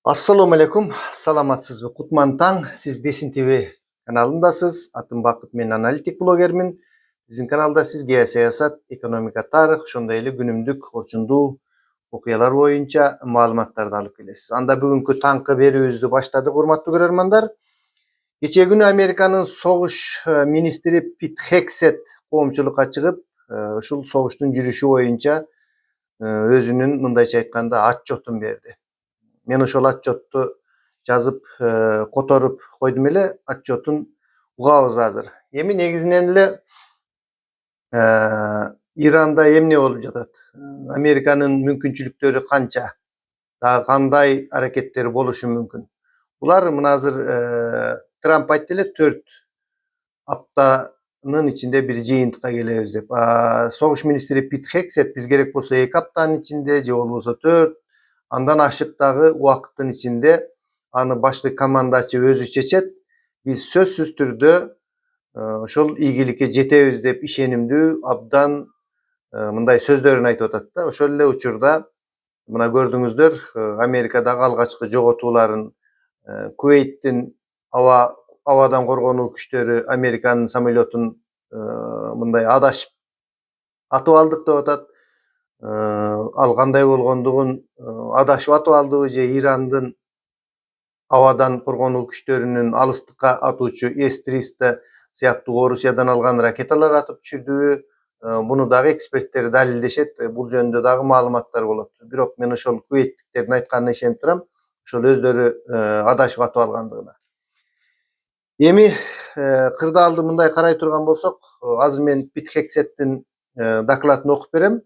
Assalamu alaikum. Salamatsızbы? Kutman taң. Siz Desin TV kanalındasız. Atım Bakıt, men analitik blogermin. Bizim kanalda siz geosiyasat, ekonomika, tarih, şonday ele günümdük orçundu okuyalar boyunca malumatlardı alıp kelesiz. Anda bugünkü taңkı berүүbüzdü başladık, urmattуу көрөрmanдар. Geçe günü Amerikanın soğuş ministri Pete Hegseth koomчулукка чыгып, ушул soğuştun жүрүшү boyunca özünün mындайча айтканда отчетун берди. Men ошол отчетtu жазып, которуп койдум эле, отчетун угабыз азыр. Эми негизинен эле Иранда эмне болуп жатат? Американын мүмкүнчүлүктөрү канча? Дагы кандай аракеттери болушу мүмкүн? Булар мына азыр Трамп айтты эле 4 аптанын ичинде бир жыйынтыкка келебиз деп. Согуш министри Пит Хексет биз керек болсо 2 аптанын ичинде же болбосо 4 андан ашык дагы убакыттын ичинде аны башкы командачы өзү чечет. Биз сөзсүз түрдө ошол ийгиликке жетебиз деп ишенимдүү, абдан мындай сөздөрүн айтып атат да. Ошол эле учурда мына көрдүңүздөр, Америкадагы алгачкы жоготууларын Кувейттин абадан коргонуу күчтөрү Американын самолетун мындай адашып атып алдык деп атат. Ал кандай болгондугун адашып атып алдыбы же Ирандын абадан коргонуу күчтөрүнүн алыстыкка атуучу С-300 сыяктуу Орусиядан алган ракеталар атып түшүрдүбү? Буну дагы эксперттер далилдешет. Бул жөнүндө дагы маалыматтар болот. Бирок мен ошол кувейттиктердин айтканына ишенип турам. Ошол өздөрү адашып атып алгандыгына. Эми кырдаалды мындай карай турган болсок, азыр мен Пит Хексеттин докладын окуп берем.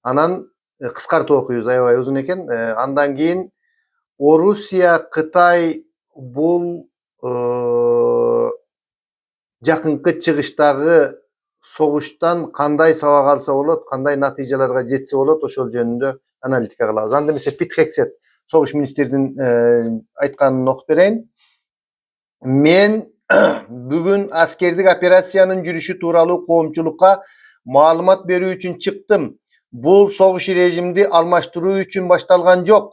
Анан кыскартып окуйбуз, аябай узун экен. Андан кийин Орусия, Кытай бул жакынкы чыгыштагы согуштан кандай сабак алса болот, кандай натыйжаларга жетсе болот, ошол жөнүндө аналитика кылабыз. Анда эмесе Пит Хексет согуш министрдин айтканын окуп берейин. Мен бүгүн аскердик операциянын жүрүшү тууралуу коомчулукка маалымат берүү үчүн чыктым. Бул согуш режимди алмаштыруу үчүн башталган жок.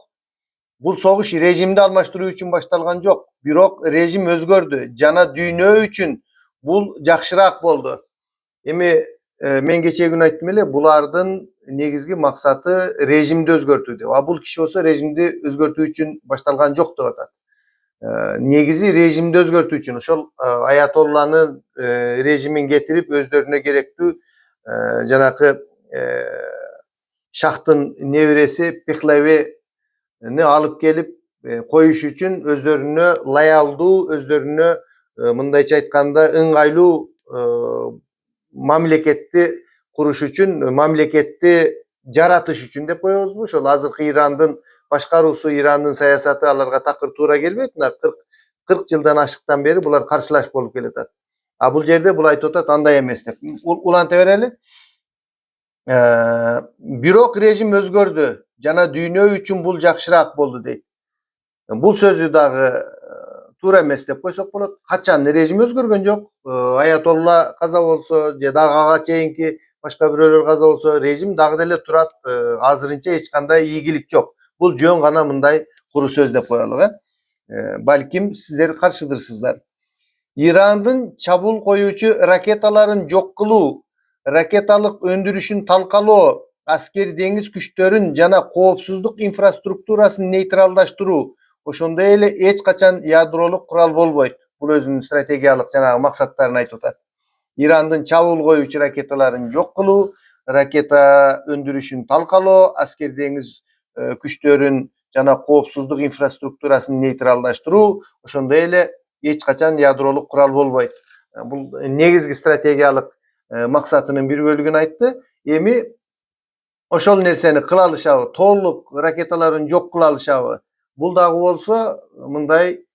Бул согуш режимди алмаштыруу үчүн башталган жок. Бирок режим өзгөрдү жана дүйнө үчүн бул жакшыраак болду. Эми мен кечээ күнү айттым эле, булардын негизги максаты режимди өзгөртүү деп. Бул киши болсо режимди өзгөртүү үчүн башталган жок деп атат. Негизи режимди өзгөртүү үчүн ошол Аятолланын режимин кетирип өздөрүнө керектүү жанакы шахтын небереси Пехлевени алып келип коюш үчүн өздөрүнө лоялдуу, өздөрүнө мындайча айтканда ыңгайлуу мамлекетти куруш үчүн, мамлекетти жаратыш үчүн деп коебузбу? Ошол азыркы Ирандын башкаруусу, Ирандын саясаты аларга такыр туура келбейт. 40 жылдан ашыктан бери булар каршылаш болуп келатат. Бул жерде бул айтып атат, андай эмес деп. Уланта берели. Бирок режим өзгөрдү жана дүйнө үчүн бул жакшыраак болду дейт. Бул сөзү дагы туура эмес деп койсок болот. Качан режим өзгөргөн жок. Аятолла каза болсо же дагы ага чейинки башка бирөөлөр каза болсо, режим дагы деле турат. Азырынча эч кандай ийгилик жок. Бул жөн гана мындай куру сөз деп коелук, Балким сиздер каршыдырсыздар. Ирандын чабуул коюучу ракеталарын жок кылуу, ракеталык өндүрүшүн талкалоо, аскер деңиз күчтөрүн жана коопсуздук инфраструктурасын нейтралдаштыруу, ошондой эле эч качан ядролук курал болбойт. Бул өзүнүн стратегиялык жанагы максаттарын айтып атат. Ирандын чабуул коюучу ракеталарын жок кылуу, ракета өндүрүшүн талкалоо, аскер деңиз күчтөрүн жана коопсуздук инфраструктурасын нейтралдаштыруу, ошондой эле эч качан ядролук курал болбойт. Бул негизги стратегиялык максатынын бир бөлүгүн айтты. Эми ошол нерсени кыла алышабы, толук ракеталарын жок кыла алышабы? Бул дагы болсо мындай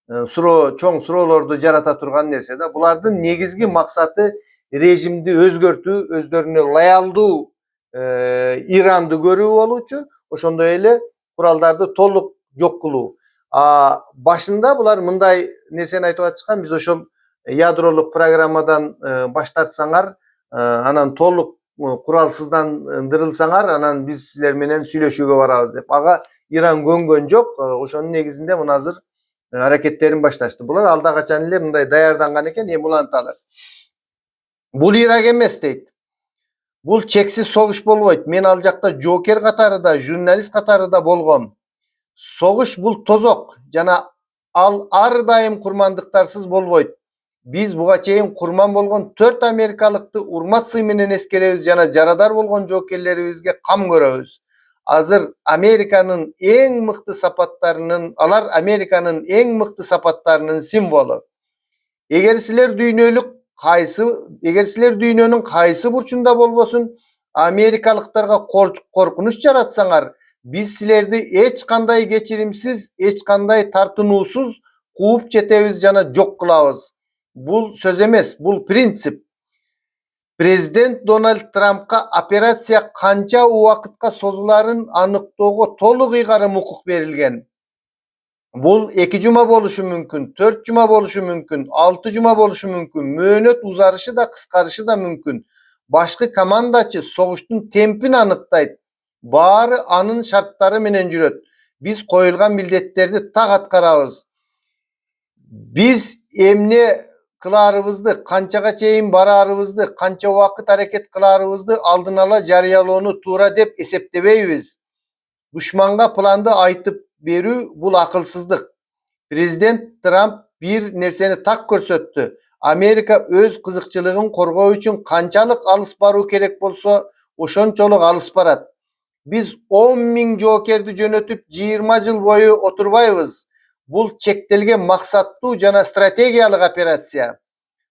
чоң суроолорду жарата турган нерсе да. Булардын негизги максаты режимди өзгөртүү, өздөрүнө лоялдуу Иранды көрүү болчу, ошондой эле куралдарды толук жок кылуу. Башында булар мындай нерсени айтып атышкан, биз ошол ядролук программадан баш тартсаңар, анан толук куралсыздандырылсаңар, анан биз силер менен сүйлөшүүгө барабыз деп. Ага İran kөнгөн жок. Ошонун негизинде мына азыр hareketlerin başlaştı. Bular alda kaçan ile mınday dayardangan eken, em ulantalar. Bul Irak emes deyt. Bul çeksiz soğuş bolboyt. Men al jakta joker katarıda, jurnalist katarıda bolgom. Soğuş bul tozok. Jana al ar dayım kurmandыкtarsız bolboyt. Biz buga çeyin kurman bolgon 4 Amerikalıkты urmat сы менен eskerebиz, jana jaradar bolgon jokerleribizge kam görөbüz. Hazır Amerika'nın en mıhtı sapatlarının, alar Amerika'nın en mıhtı sapatlarının simbolu. Eger siler düýnönün kayсы burçunda bolbosun, Amerikalıklarga korkunuç jaratsaňar, biz silerdi hiç kanday geçirimsiz, hiç kanday tartınusuz kuup jetebиz jana jok kılabız. Bul söz emes, bul prinsip. Prezident Donald Trump'a operatsiya kança uwakытка sozulарын anyktooga toluk ýygarym hukuk berilgen. Bul 2 juma boluşu mümkün, 4 juma boluşu mümkün, 6 juma boluşu mümkün, möhnet uzarışı da kıskarışı da mümkün. Başkı komandaçı soğuştun tempini anyktayt. Bary anın şartları menen jüret. Biz koyulgan mildetlerdi tak atkarabız. Biz emne kılarыбызды, kançaga çeyin bararыбызды, kança wagt hareket kılarыбызды aldın ala jarıyalooну tuura dep eseptebeybiz. Düşmanga plandı aytıp berүү bul akılsızlık. Prezident Trump bir nerseni tak körsetdi. Amerika öz kızıkçılığın korgoo üçin kançalık alys barуу kerek bolsa, oşonçoluk alys barat. Biz 10.000 jokerdi jönötüp 20 yıl boyu oturbayбыз. Bul çektelgen maksattуу jana strategiялыk operatsiya.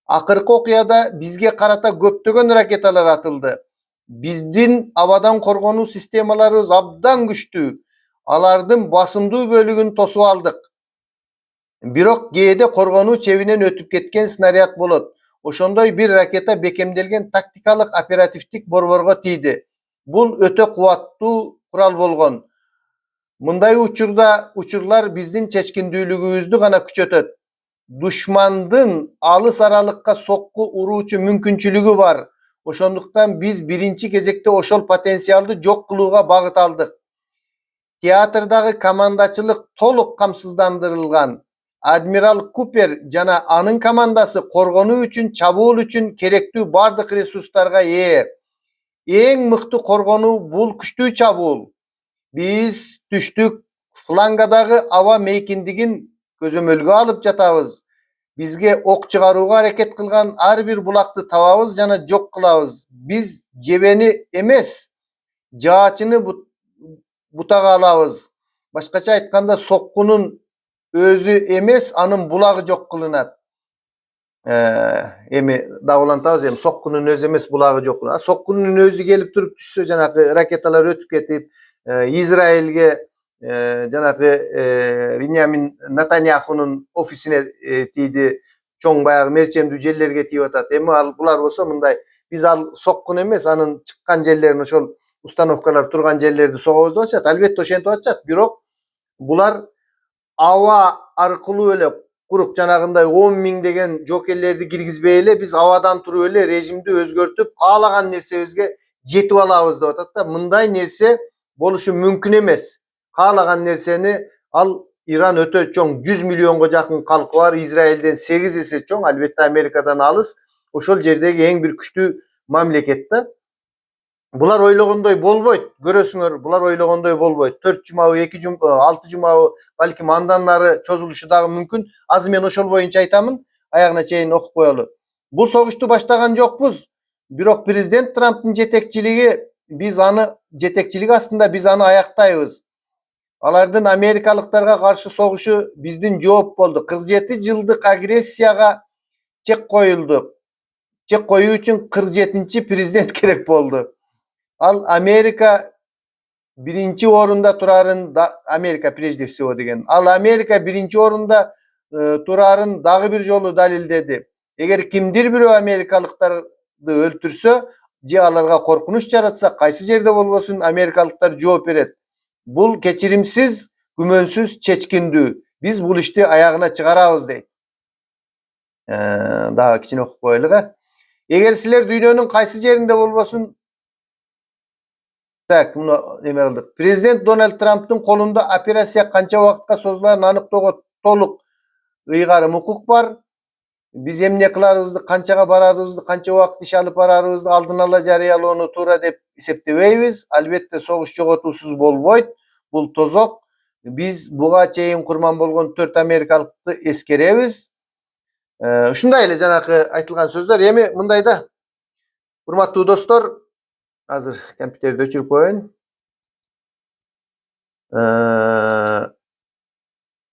Akırkı okuyada bizge karata köptögön raketalar atıldı. Bizdin abadan korgonu sistemalarыбыз abdan güçtü. Alardın basımdуу bölügün tosup aldık. Birok geede korgonu çevinen ötüp ketken snaryat bolot. Oşondoy bir raketa bekemdelgen taktikalık operatiftik borborgo tiydi. Bul öte kuwattуу kural bolgon. Mınday uçurlar bizdin çeçkindүүлүгүбүздү gana küçötöt. Düşmandın alыс aralıkka sokku uruuçu mümkünçülügü var. Oşonduktan biz birinci кезекte oşol potensialды jok kılууga багыт aldık. Teatrdagı komandaçılık toluk kamsыздандырылган. Admiral Cooper jana anın komandası korgonuu üçin, çabuul üçin керектүү bardык resurslarga ee. Eň mыкты korgonuu bul күчтүү çabuul. Biz düştük flangadağı ava meykindigin közömölgө alıp jatabız. Bizge ok çıgarууга hareket kılgan ar bir bulakты tababız jana jok kılabız. Biz jebeni emes, jaaçını butaga alabız. Başkaça aytkanda sokkunun özü emes, anın bulagı jok kılınat. Emi dagılantabız, em sokkunun özü emes, bulagı jok kılınat. Sokkunun özü gelip durup düşse, janakı raketalar ötüp ketip İsrail'ge janakı Benjamin Netanyahu'nun ofisine tiydi, çoğun bayağı merçemdүү jellerge tiyip atat. Emi al bular bolsa mınday, biz al sokkun emes, anın çıkkan jellerini, oşol ustanovkalar turgan jellerdi sogabız da atacak. Albatta oşentip atacak. Birok bular ava arkılуу ele kurup janagындай 10.000 degen jokerlerdi kirgizbey ele biz avadan turup ele rejimdi özgörtüp kaalagan nersebizge jetip alabız dep atat da, mınday nerse boluşu mümkün emes. Kaalagan nerseni al, İran öte çoğun 100 milyonga jakın kalkı var, İsrail'den 8 есе çoğun, albatta Amerikadan alыс. Oşol jerdegi en bir küçtүү mamleket. Bular oylogondoy bolboyt, görösüңөр, bular oylogondoy bolboyt. 4 jumabı, 2 jumabı, 6 jumabı, balkim andan nары çözülüşü dagы mümkün. Az men oşol boyunça aytamın, ayagına çeyin okup koyalı. Bu soğuştu başlagan jokpuz. Birok Prezident Trump'ın jetekçiligi aslında biz anı ayaktayız. Alardın Amerikalıklarga karşı soğuşu bizdin жооп boldu. 47 yıldık agresiyaga çek koyuldu. Çek koyuu üçün 47. prezident kerek boldu. Al Amerika birinci orunda turarın da, Amerika prежде всего degen. Al Amerika birinci orunda turarın dagı bir jolu dalildedi. Eger kimdir biri Amerikalıkları öldürse, je alarga korkunuç jaratsa, kaysı jerde bolbosun Amerikalıklar жооп beret. Bul keçirimsiz, gümönsüz çeçkindүү. Biz bul işti ayağına çıkarabız deyt. Daha kiçine okup koyalım. Eger siler düýnönün kaysı jerinde bolbosun Tak, bunu neme kıldık. Prezident Donald Trump'ın kolunda operasiya kança vaqtqa sozularyny anykdoga toluk ıygary hukuk bar. Biz emne kılarybızdy, kançaga bararybızdy, kança wagt iş alyp bararybızdy aldyn ala jarıyalooну toora dep esepdebeýiz. Albatta soguş jogotusuz bolboýt. Bul tozok. Biz buga çeyin kurman bolgon 4 Amerikalykty eskerebiz. Şunday ele janakı aytylgan sözler. Emi mundayda. Hurmatly dostlar, hazır kompüterdi öçürüp koyun.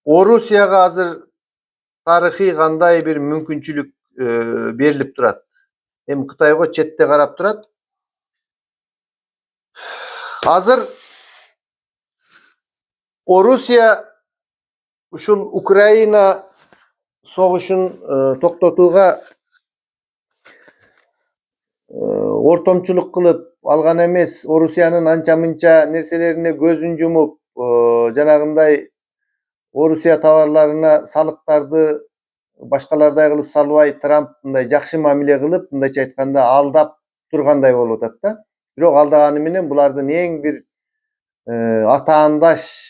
O Rusiyaga hazır tarihi kanday bir mümkünçülük berilip durat. Hem Xitayga chetde qarap durat. Hazır o Rusya uşul Ukraina soguşun toktatuga ortomçuluk kılıp algan emes. O Rusya'nın ança-mınça nerselerine gözün jumup janagınday o Rusya tavarlarına salıktardı başkalarday kılıp salbay Trump mындай jakşı mamile kılıp mындayça aytkanda aldap turganday bolup atat da. Birok aldagany menen bulardын eň bir ataandaş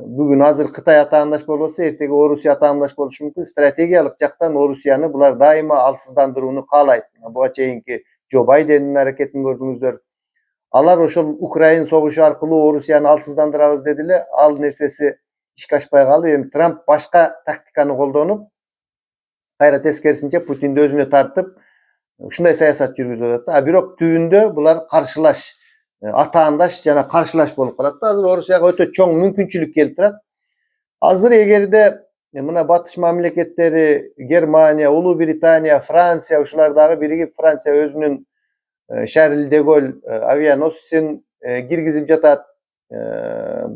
bugün hazır Xitay ataandaş bolsa ertege o Rusya ataandaş boluşu mümkün. Strategiýalyk jaktan o Rusyany bular daima alsızdandyruuny kaalayt. Buga çeýinki Joe Biden'in hareketini gördüňüzler. Alar oşol Ukraina soguşu arkылуу o Rusyany alsыздandyrabыз dediler. Al nersesi işke aşpay kalyp. Trump başka taktikany koldonup gayra teskersinçe Putin'di özüne tartıp şunday sayasat jürgüzüp atat. Birok tübünde bular karşılaş, ataandaş jana karşılaş bolup kalat da. Hazır Rusya'ga öte çoň mümkünçülük kelip turat. Hazır egerde mına batış mamleketleri Germaniya, Ulu Britaniya, Fransiya uşulardagy birigip Fransiya özünün Charles de Gaulle avianosyny girgizip jatat.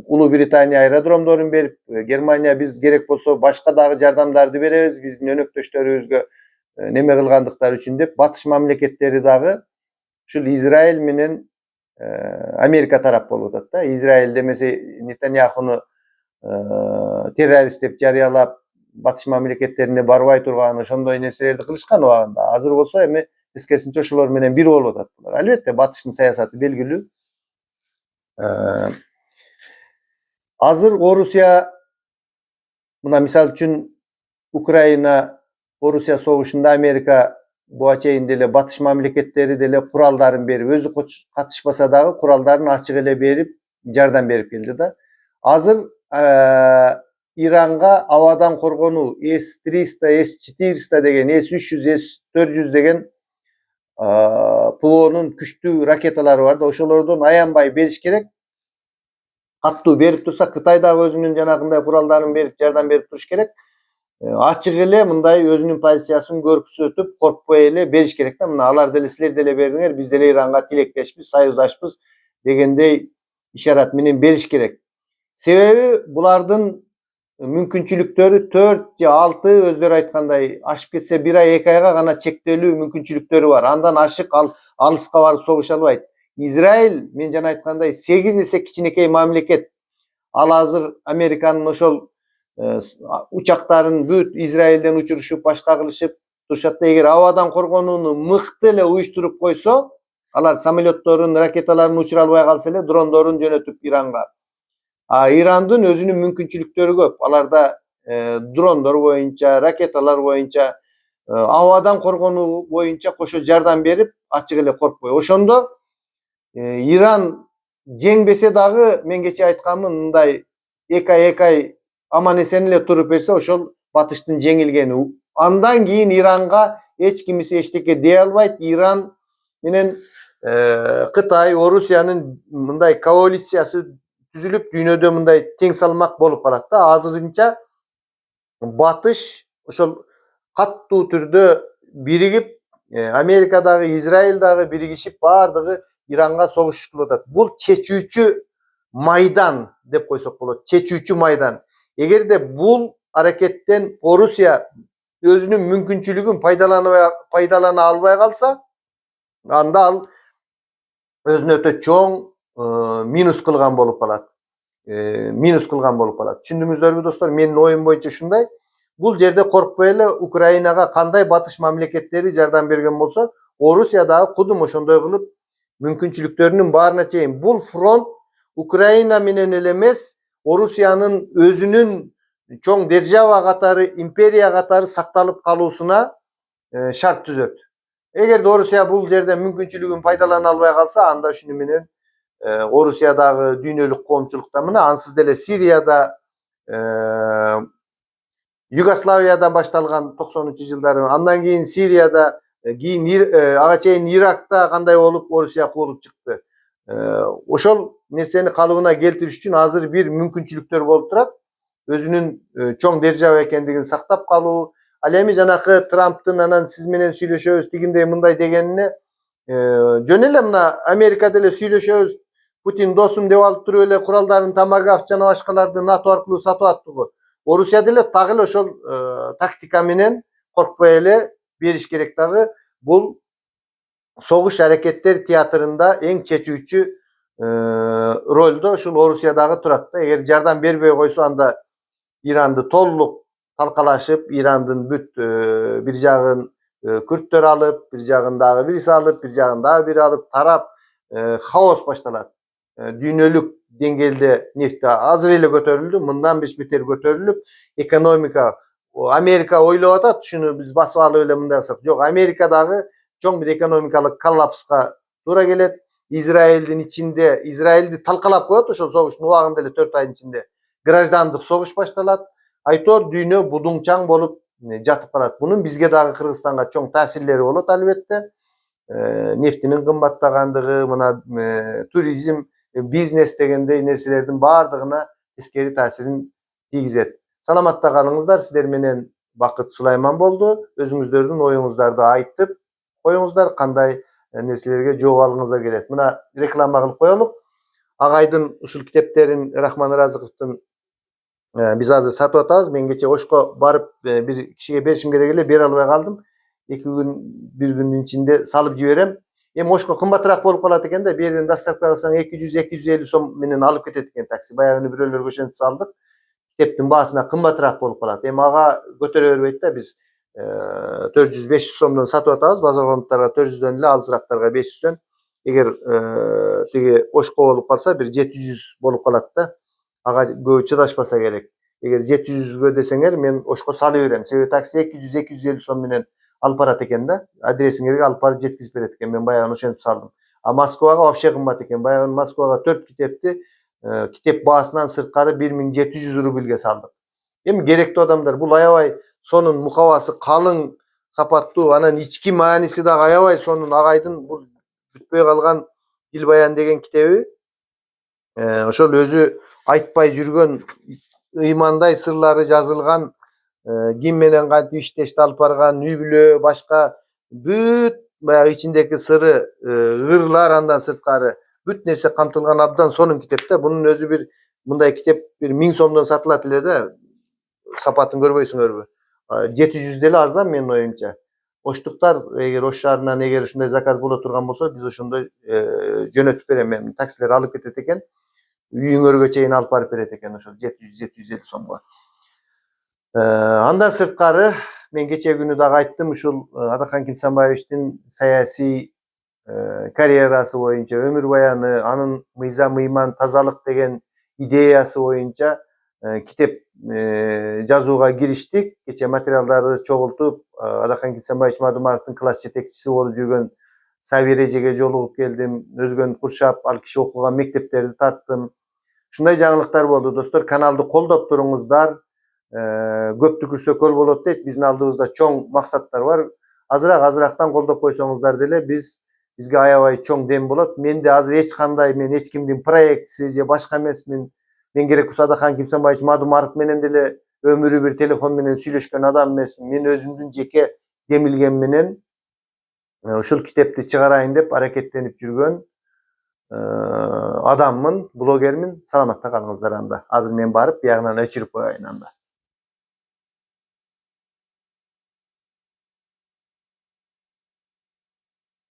Ulu Britaniya aerodromdoryny berip, Germaniya biz gerek bolsa başka dagı jardamdарды bereriz, bizdin önöktöşlörübüzgө neme kılgandyktary üçin dep batış mamleketleri dagı şul İsrail menen Amerika tarap bolup atat da. İsrail demese Netanyahu'nu terörist dep jarıyalap batış mamleketlerine barbay turgany ошондой nерселерди kılышkan ubagында. Hazır bolsa эми eskersinçe şolar menen bir bolup atat bular. Albatta batışın sayasatı belgili. Hazır o Rusya buna misal üçün Ukraina o Rusya soguşunda Amerika buga çeyin dele batış mamleketleri dele kurallarını berip özü katışmasa dagı kurallarını açık ele berip jardam berip geldi da. Hazır İran'a havadan korgonu S-300, S-400 degen, S-300, S-400 degen PVO'nun küçtүү raketalary var da oşolordan ayanbay beriş gerek. Kattуу berip tursa Xitay da özünün janagындай kurallarını berip jardam berip turuş gerek. Açık ele mындай özünün pozisiýasyny görküzötüp korkpoy ele beriş gerek da. Mına alar dele siler dele berdiňer, biz dele İran'a tilekleşmiz, saýyzdaşpyz degендей işaret menen beriş gerek. Sebebi bulardın mümkünçülükleri 4 ya 6 özleri aytkanday aşıp ketse 1 ay 2 ayga gana çektelүү mümkünçülükleri var. Andan aşık alıska barıp soguşa albayt. İsrail men jana aytkanday 8 ese kiçinekey mamleket. Al hazır Amerikanın oşol uçakların büt İsrailden uçuruşup başka kılışıp duruşatda eger havadan korgonuunu mıktı ele uyuşturup koysa alar samolyotların raketalarını uçura albay kalsa ele dronların jönötüp İran'a. İran'dın özünün mümkünçülükleri köp. Alarda dronlar boyunca, raketalar boyunca, havadan korgonu boyunca koşu jardam berip açık ele korkpoy. Oşondo İran jengbese dagı men geçe aytkanmın mындай 2 ay aman esen ele turup berse oşol batıştın jengilgeni. Andan keyin İran'a hiç kimisi eşteke deye albayt. İran menen Xitay, o Rusya'nın mындай koalitsiyası düzülüp dünyada mындай teң salmak bolup kalat da. Azırınça batış oşol kattуу türdө birigip Amerika'dagı, İsrail'dagı birigişip bardygy İran'a soguş kılıp atat. Bul çeçүүчү maydan dep koysak bolat. Çeçүүчү maydan. Egerde bul hareketten o Rusya özünün mümkünçülügün paydalana albay kalsa anda al özüne öte çoğun minus kılgan bolup kalat. Minus kılgan bolup kalat. Düşündüңүздөрбү dostlar? Menin oyum boyunca şunday. Bul jerde korkpoy ele Ukrainaga kanday batış mamleketleri jardam bergen bolsa, o Rusya dagı kudum oşondoy kılıp mümkünçülüklerinin barına çeyin. Bul front Ukraina menen ele emes, Rusiyanın özünün çoğ держава katары, imperiya katары saktalıp kalusuna şart tüzöt. Eğer de Rusya bul yerden mümkünçülüğün faydalana almaya kalsa anda şunu menen Rusya'dagı dünyölük koomçulukta mına ansız dele Siriyada Yugoslavya'dan baştalgan 90-cı yılların andan keyin Siriyada keyin aga çeyin Irak'ta kanday olup Rusya olup çıktı. Oşol nerseni kalıbına keltiriş üçün hazır bir mümkünçülüktөр bolup turat. Özünün çoğ держава ekendigini saktap kalуу. Al эми жанакы Trump'tın anan siz menen süйлöşөбүz тигиндей мындай дегенине жөн эле мына Америкада эле süйлöşөбүз Putin dosum dep alıp turup эле kuraldарын Tomahawk жана башкаларды НАТО аркылуу сатып аттыгы. Rusya деле так эле ошол тактика менен коркпой эле бериш керек дагы. Бул soğuş hareketler teatrında en çeçüçü rolde uşul Rusya'dagı turatda. Eğer jardan berbey koysa anda İran'da tolluk talkalaşıp İran'ın büt bir jagın Kürtler alıp, bir jagın dagı birisi alıp, bir jagın dagı biri alıp tarap kaos baştalat. Dünyölük dengelde nefte azır ile götürüldü. Bundan biz biter götürülüp ekonomika Amerika oylap atat şunu biz basıp alıp öyle mınдай kılsak. Yok Amerika'dagı çoğ bir ekonomikalık kollapska toora gelet. İsrail'in içinde İsrail'di talkalap koyat ошол soğuşun ubagында эле 4 ayın içinde grajdandık soğuş baştalat. Aytor dünya budungçaң bolup jatıp kalat. Bunun bizge dagı Kırgızstanга çoğ tasirleri bolot albatta. Neftinin kımbattagandığı, mına turizm, biznes degендей nerselerдің bardığına teskeri tasirin tigizet. Salamatda kalыңızlar. Sizler menen Bakıt Sulayman boldu. Özüңüzdөрдүн oyuңuzdарды aytıp koyuңuzlar. Kanday nerselerge жооп алгыңыздар келет. Mına reklama kılıp koyalım. Agayдын ушул китептерин Рахман Ыразыковдун biz hazır satıp atabız. Ben geçe Oşko barıp bir kişiye berişim gerek ele beri almaya kaldım. 2 gün bir günün içinde salıp jiberem. Hem Oşko kımbatırak bolup kalat eken de bir yerden dastavka alsan 200-250 som menen alıp ketет экен taksi. Bayağını biröler köşentip saldık. Kiteptin basına kımbatırak bolup kalat. Hem aga götürө berбейт da biz 400-500 somdan satıp atabız. Bazargonutlarga 400'den ile alsıraklarga 500'den. Eğer tigi Oşko bolup kalsa bir 700 bolup kalat da. Aga göğü çıdaşpasa gerek. Eğer 700'gö deseňer men Oşko saly berem. Sebebi taksi 200-250 som menen alıp barat eken da. Adresiňerge alıp baryp jetkizip beret eken. Men bayağı oşentip saldım. A Moskvaga вообще kımbat eken. Bayağı Moskvaga 4 kitepti. Kitep basından sırtkary 1700 rubilge saldık. Hem gerekli adamlar bu ayabay sonun mukavası kalın sapattуу anan içki manisi da ayabay sonun agaydın bu bütpöy kalgan Dilbayan degen kitebi ошол özü айтпай жүргөн ыймандай сырлары жазылган ким менен кантип иштешти алып барган үй-бүлө башка бүт баягы ичиндеги сыры ырlar андан сырткары бүт нерсе камтылган абдан сонун китепте. Bunun özü bir мындай китеп bir 1000 somdan satылат эле да. Sapatын көрбөйсүңөрбү? 700 деле арзан менин оюмча. Оштуктар эгер Ош шаарынан эгер ушундай заказ боло турган болсо биз ошондой жөнөтүп берем. Мен таксилер алып кетет экен. Үйүңөргө чейин алып барып берет экен ошол 700-750 сомго. Андан сырткары мен кече күнү дагы айттым ушул Адахан Кимсанбаевичтин саясий карьерасы боюнча өмүр баяны, анын мыйзам ыйман тазалык деген идеясы боюнча китеп жазууга кириштик. Кече материалдарды чогултуп Адахан Кимсанбаевич Мадумаровдун класс жетекчиси болуп жүргөн Саби Эрежеге жолугуп келдим. Өзгөн Куршап ал киши окуган мектептерди тарттым. Ушундай жаңылыктар болду. Достор, каналды колдоп туруңуздар. Көп түкүрсө көл болот дейт. Биздин алдыбызда чоң максаттар бар. Азырактан колдоп койсоңуздар деле бизге аябай чоң дем болот. Менде азыр эч кандай мен эч кимдин проектиси же башка эмесмин. Мен керек болсо Адахан Кимсанбаевич Мадумаров менен деле өмүрү бир телефон менен сүйлөшкөн адам эмесмин. Мен өзүмдүн жеке демилгем менен ушул китепти чыгарайын деп аракеттенип жүргөн adamмын, блогермин. Саламатта калыңыздар анда. Азыр мен барып биягынан өчүрүп коеюн анда.